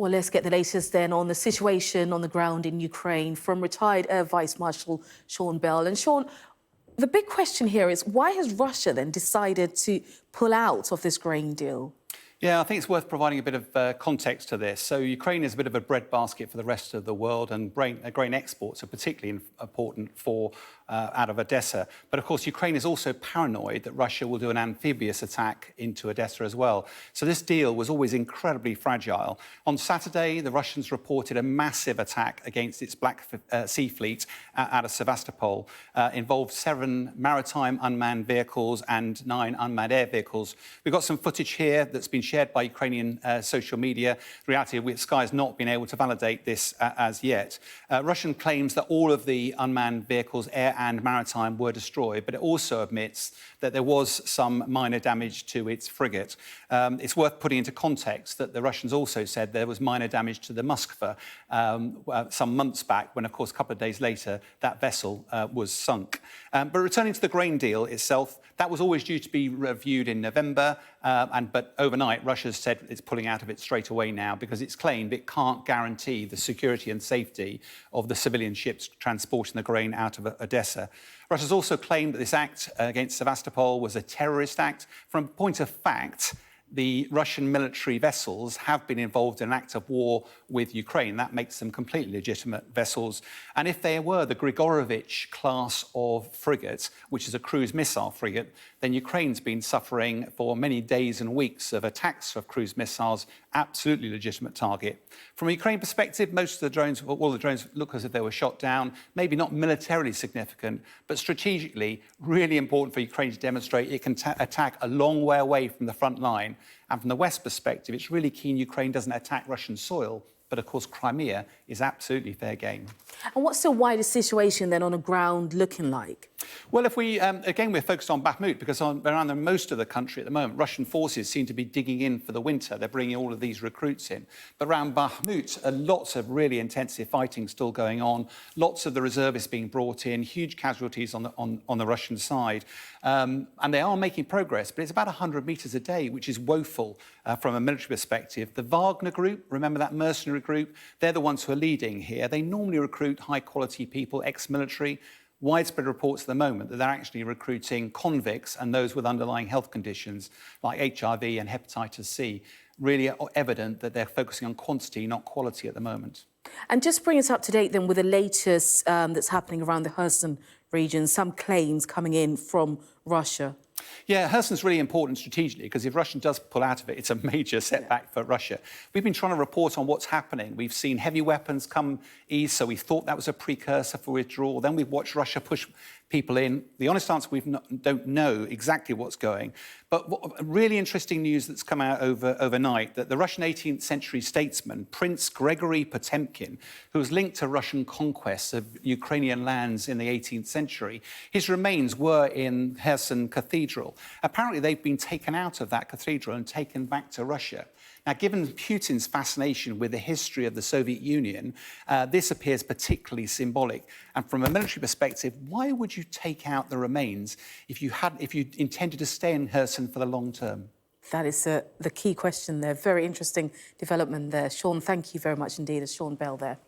Well, let's get the latest then on the situation on the ground in Ukraine from retired Air-Vice Marshal Sean Bell. And Sean, the big question here is why has Russia then decided to pull out of this grain deal? Yeah, I think it's worth providing a bit of context to this. So Ukraine is a bit of a breadbasket for the rest of the world, and grain exports are particularly important for out of Odessa. But of course, Ukraine is also paranoid that Russia will do an amphibious attack into Odessa as well. So this deal was always incredibly fragile. On Saturday, the Russians reported a massive attack against its Black Sea fleet out of Sevastopol. Involved 7 maritime unmanned vehicles and 9 unmanned air vehicles. We've got some footage here that's been shared by Ukrainian social media. The reality of which Sky has not been able to validate this as yet. Russian claims that all of the unmanned vehicles, air and maritime, were destroyed, but it also admits that there was some minor damage to its frigate. It's worth putting into context that the Russians also said there was minor damage to the Moskva some months back, when, of course, a couple of days later, that vessel was sunk. But returning to the grain deal itself, that was always due to be reviewed in November, but overnight, Russia's said it's pulling out of it straight away now because it's claimed it can't guarantee the security and safety of the civilian ships transporting the grain out of Odessa. Russia's also claimed that this act against Sevastopol was a terrorist act. From a point of fact, the Russian military vessels have been involved in an act of war with Ukraine. That makes them completely legitimate vessels. And if they were the Grigorovich class of frigate, which is a cruise missile frigate, then Ukraine's been suffering for many days and weeks of attacks of cruise missiles, absolutely legitimate target. From a Ukraine perspective, most of the drones, all the drones look as if they were shot down, maybe not militarily significant, but strategically really important for Ukraine to demonstrate it can attack a long way away from the front line. And from the West perspective, it's really keen Ukraine doesn't attack Russian soil. But of course, Crimea is absolutely fair game. And what's the wider situation then on the ground looking like? Well, if we, again, we're focused on Bakhmut because around most of the country at the moment, Russian forces seem to be digging in for the winter. They're bringing all of these recruits in. But around Bakhmut, lots of really intensive fighting still going on. Lots of the reservists being brought in, huge casualties on the Russian side. And they are making progress, but it's about 100 metres a day, which is woeful from a military perspective. The Wagner group, remember that mercenary group? They're the ones who are leading here. They normally recruit high-quality people, ex-military. Widespread reports at the moment that they're actually recruiting convicts and those with underlying health conditions like HIV and hepatitis C. Really evident that they're focusing on quantity, not quality at the moment. And just bring us up to date then with the latest that's happening around the Kherson region, some claims coming in from Russia. Yeah, Kherson's really important strategically because if Russia does pull out of it, it's a major setback for Russia. We've been trying to report on what's happening. We've seen heavy weapons come east, so we thought that was a precursor for withdrawal. Then we've watched Russia push people in. The honest answer, we don't know exactly what's going. But really interesting news that's come out overnight, that the Russian 18th century statesman, Prince Gregory Potemkin, who was linked to Russian conquests of Ukrainian lands in the 18th century, his remains were in Kherson Cathedral. Apparently, they've been taken out of that cathedral and taken back to Russia. Now, given Putin's fascination with the history of the Soviet Union, this appears particularly symbolic. And from a military perspective, why would you take out the remains if you intended to stay in Kherson for the long term? That is the key question there. Very interesting development there. Sean, thank you very much indeed. It's Sean Bell there.